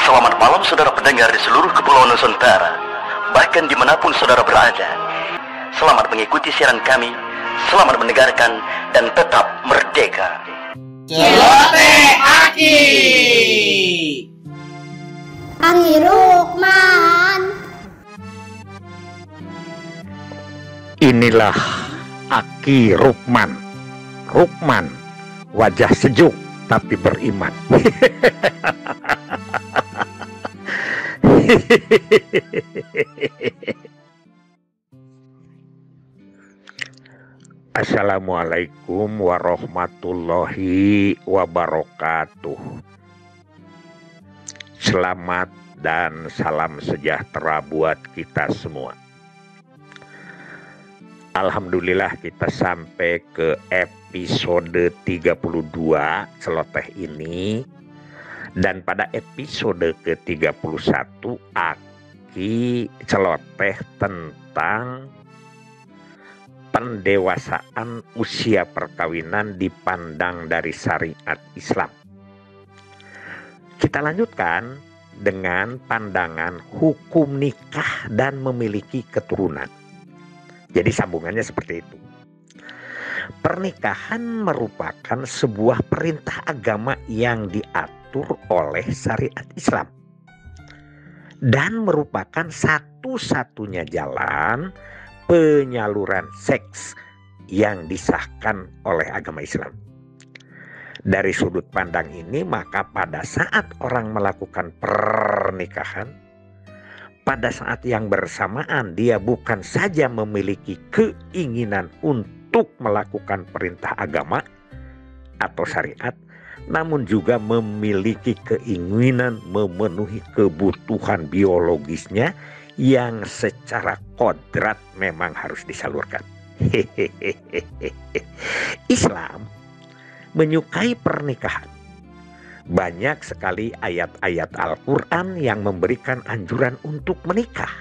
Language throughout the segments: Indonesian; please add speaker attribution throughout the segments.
Speaker 1: Selamat malam saudara pendengar di seluruh kepulauan Nusantara, bahkan dimanapun saudara berada. Selamat mengikuti siaran kami, selamat mendengarkan, dan tetap merdeka.
Speaker 2: Celoteh Aki.
Speaker 3: Aki Rukman.
Speaker 4: Inilah Aki Rukman. Rukman, wajah sejuk tapi beriman. Assalamualaikum warahmatullahi wabarakatuh. Selamat dan salam sejahtera buat kita semua. Alhamdulillah kita sampai ke episode 32 celoteh ini. Dan pada episode ke-31 Aki celoteh tentang pendewasaan usia perkawinan dipandang dari syariat Islam. Kita lanjutkan dengan pandangan hukum nikah dan memiliki keturunan. Jadi sambungannya seperti itu. Pernikahan merupakan sebuah perintah agama yang diatur oleh syariat Islam dan merupakan satu-satunya jalan penyaluran seks yang disahkan oleh agama Islam. Dari sudut pandang ini, maka pada saat orang melakukan pernikahan, pada saat yang bersamaan dia bukan saja memiliki keinginan untuk melakukan perintah agama atau syariat, namun juga memiliki keinginan memenuhi kebutuhan biologisnya yang secara kodrat memang harus disalurkan. Islam menyukai pernikahan. Banyak sekali ayat-ayat Al-Quran yang memberikan anjuran untuk menikah.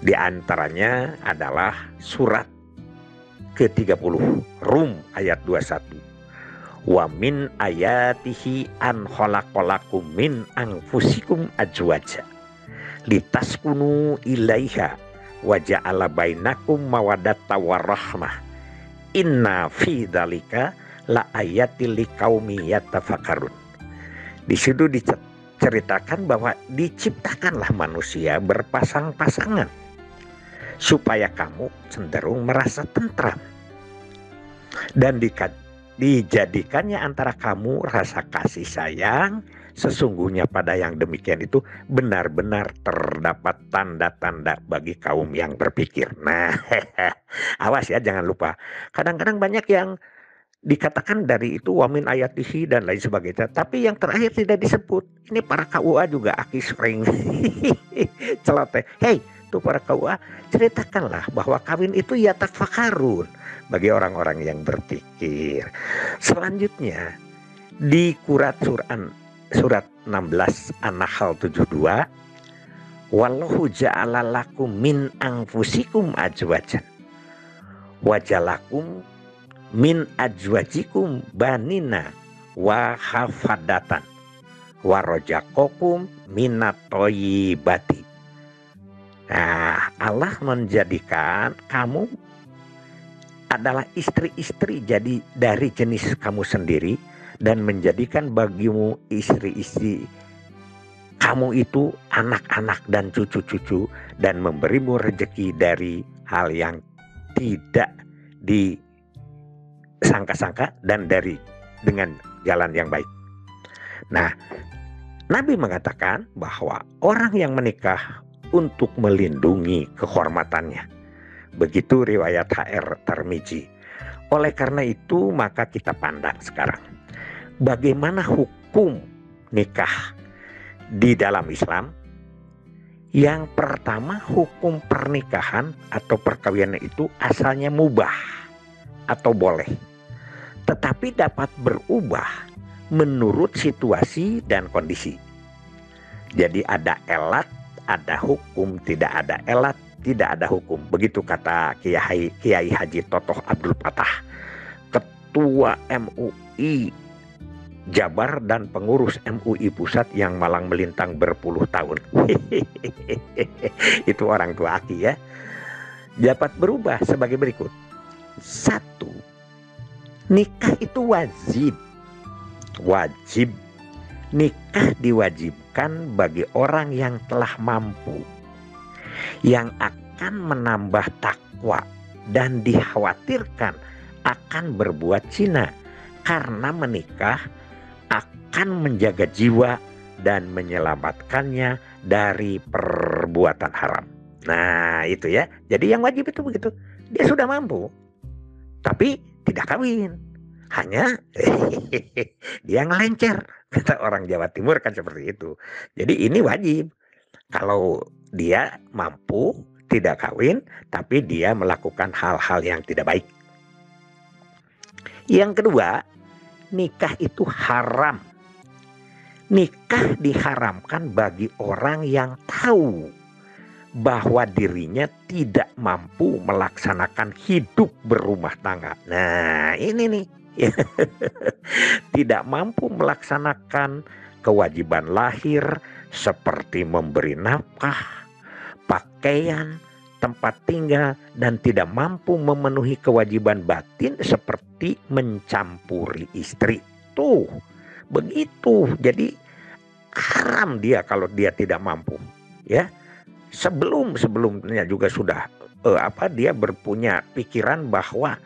Speaker 4: Di antaranya adalah surat ke-30 Rum ayat 21. Wa min ayatihi an khalaqalakum min anfusikum azwaja litaskunu ilaiha wa ja'ala bainakum mawaddata warahmah inna fi dzalika la ayatil liqaumi yatafakkarun. Di situ diceritakan bahwa diciptakanlah manusia berpasang-pasangan supaya kamu cenderung merasa tentram dan dijadikannya antara kamu rasa kasih sayang. Sesungguhnya pada yang demikian itu benar-benar terdapat tanda-tanda bagi kaum yang berpikir. Nah, awas ya, jangan lupa. Kadang-kadang banyak yang dikatakan dari itu wamin ayatihi dan lain sebagainya, tapi yang terakhir tidak disebut. Ini para KUA juga Aki sering celoteh. Hei, tuh para KUA, ceritakanlah bahwa kawin itu ya tafakarun bagi orang-orang yang berpikir. Selanjutnya di surat 16 An-Nahl 72, wallahu ja'ala lakum min anfusikum azwajan wajalakum min azwajikum banina wa hafadatan wa rojaqakum minat thayyibati. Nah, Allah menjadikan kamu adalah istri-istri jadi dari jenis kamu sendiri dan menjadikan bagimu istri-istri kamu itu anak-anak dan cucu-cucu dan memberimu rezeki dari hal yang tidak disangka-sangka dan dengan jalan yang baik. Nah, Nabi mengatakan bahwa orang yang menikah untuk melindungi kehormatannya. Begitu riwayat HR Tirmidzi. Oleh karena itu maka kita pandang sekarang bagaimana hukum nikah di dalam Islam. Yang pertama, hukum pernikahan atau perkawinan itu asalnya mubah atau boleh, tetapi dapat berubah menurut situasi dan kondisi. Jadi ada elat, ada hukum, tidak ada elat, tidak ada hukum. Begitu kata Kiai Haji Totoh Abdul Fatah. Ketua MUI Jabar dan pengurus MUI Pusat yang malang melintang berpuluh tahun. Itu orang tua Aki ya. Dapat berubah sebagai berikut. 1. Nikah itu wajib. Wajib. Nikah diwajibkan bagi orang yang telah mampu, yang akan menambah takwa dan dikhawatirkan akan berbuat zina, karena menikah akan menjaga jiwa dan menyelamatkannya dari perbuatan haram. Nah itu ya, jadi yang wajib itu begitu. Dia sudah mampu tapi tidak kawin, hanya dia ngelencer, kata orang Jawa Timur kan seperti itu. Jadi ini wajib. Kalau dia mampu tidak kawin tapi dia melakukan hal-hal yang tidak baik. Yang kedua, nikah itu haram. Nikah diharamkan bagi orang yang tahu bahwa dirinya tidak mampu melaksanakan hidup berumah tangga. Nah ini nih, tidak mampu melaksanakan kewajiban lahir seperti memberi nafkah, pakaian, tempat tinggal, dan tidak mampu memenuhi kewajiban batin seperti mencampuri istri. Tuh, begitu. Jadi haram dia kalau dia tidak mampu. Ya, sebelumnya juga sudah dia berpunya pikiran bahwa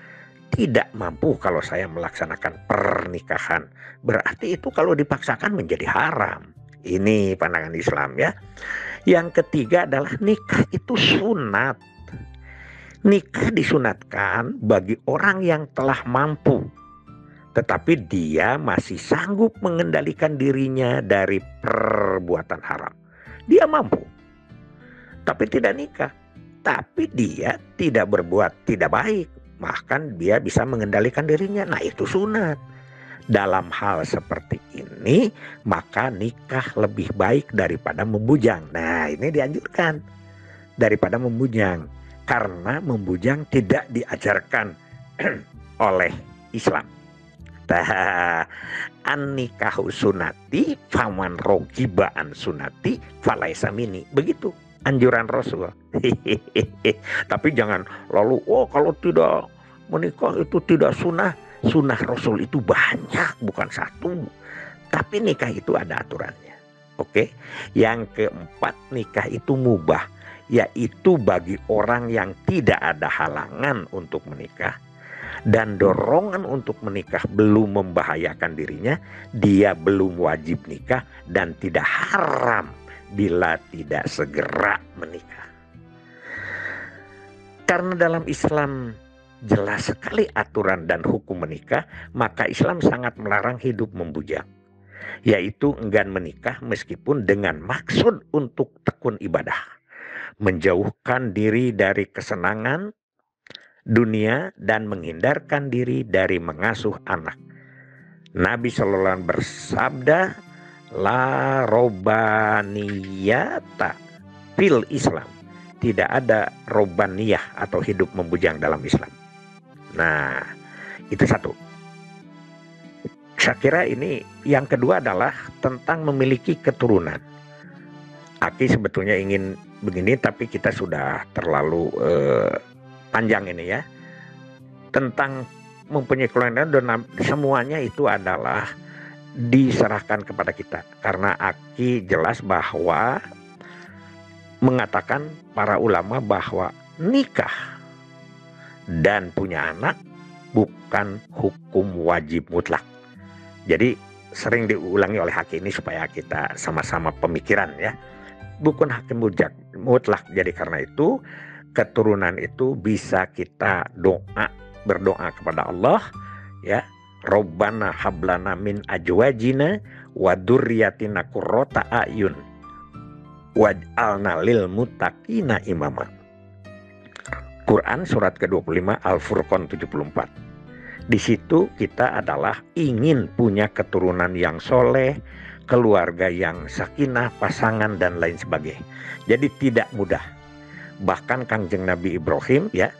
Speaker 4: tidak mampu kalau saya melaksanakan pernikahan. Berarti itu kalau dipaksakan menjadi haram. Ini pandangan Islam ya. Yang ketiga adalah nikah itu sunat. Nikah disunatkan bagi orang yang telah mampu, tetapi dia masih sanggup mengendalikan dirinya dari perbuatan haram. Dia mampu, tapi tidak nikah. Tapi dia tidak berbuat tidak baik, bahkan dia bisa mengendalikan dirinya. Nah itu sunat. Dalam hal seperti ini, maka nikah lebih baik daripada membujang. Nah ini dianjurkan daripada membujang, karena membujang tidak diajarkan oleh Islam. An-nikahu sunati faman rogiba an sunati falaisa mini. Begitu anjuran Rasul. Tapi jangan lalu kalau tidak menikah itu tidak sunnah. Sunnah Rasul itu banyak, bukan satu. Tapi nikah itu ada aturannya. Oke. Yang keempat, nikah itu mubah, yaitu bagi orang yang tidak ada halangan untuk menikah dan dorongan untuk menikah belum membahayakan dirinya, dia belum wajib nikah dan tidak haram bila tidak segera menikah. Karena dalam Islam jelas sekali aturan dan hukum menikah, maka Islam sangat melarang hidup membujang, yaitu enggan menikah meskipun dengan maksud untuk tekun ibadah, menjauhkan diri dari kesenangan dunia dan menghindarkan diri dari mengasuh anak. Nabi SAW bersabda, la robaniyata fil Islam. Tidak ada robaniyah atau hidup membujang dalam Islam. Nah, itu satu. Saya kira ini yang kedua adalah tentang memiliki keturunan. Aki sebetulnya ingin begini, tapi kita sudah terlalu panjang ini ya. Tentang mempunyai keturunan dan semuanya itu adalah diserahkan kepada kita. Karena Aki jelas bahwa mengatakan para ulama bahwa nikah dan punya anak bukan hukum wajib mutlak. Jadi sering diulangi oleh Haki ini supaya kita sama-sama pemikiran ya. Bukan hakim mutlak. Jadi karena itu keturunan itu bisa kita berdoa kepada Allah ya. Robbana hablana min ajwajina wa dzurriyyatina qurrata a'yun waj'alna lil muttaqina imama. Quran surat ke-25 Al-Furqan 74. Di situ kita adalah ingin punya keturunan yang soleh, keluarga yang sakinah, pasangan dan lain sebagainya. Jadi tidak mudah. Bahkan Kangjeng Nabi Ibrahim ya,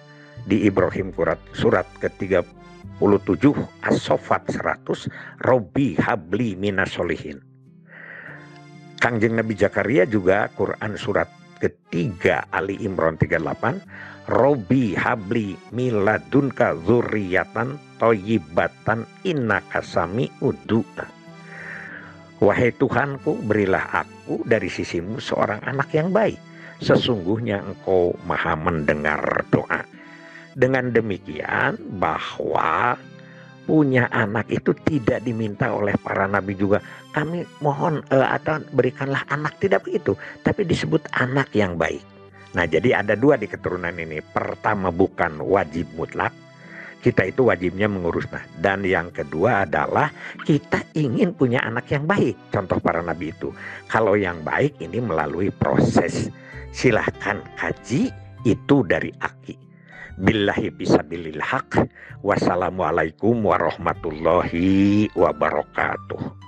Speaker 4: di Ibrahim surat ke-31 As-Saffat 100, Robbi habli minasolihin. Kangjeng Nabi Zakaria juga Quran surat ketiga Ali Imran 38, Robbi habli miladunka dzurriyyatan thayyibatan innaka sami'ud du'a. Wahai Tuhanku, berilah aku dari sisimu seorang anak yang baik. Sesungguhnya engkau maha mendengar doa. Dengan demikian bahwa punya anak itu tidak diminta oleh para nabi juga. Kami mohon atau berikanlah anak, tidak begitu. Tapi disebut anak yang baik. Nah, jadi ada dua di keturunan ini. Pertama, bukan wajib mutlak. Kita itu wajibnya mengurus. Nah, dan yang kedua adalah kita ingin punya anak yang baik. Contoh para nabi itu. Kalau yang baik ini melalui proses. Silahkan kaji itu dari Aki. Billahi bisabilil haq. Wassalamualaikum warahmatullahi wabarakatuh.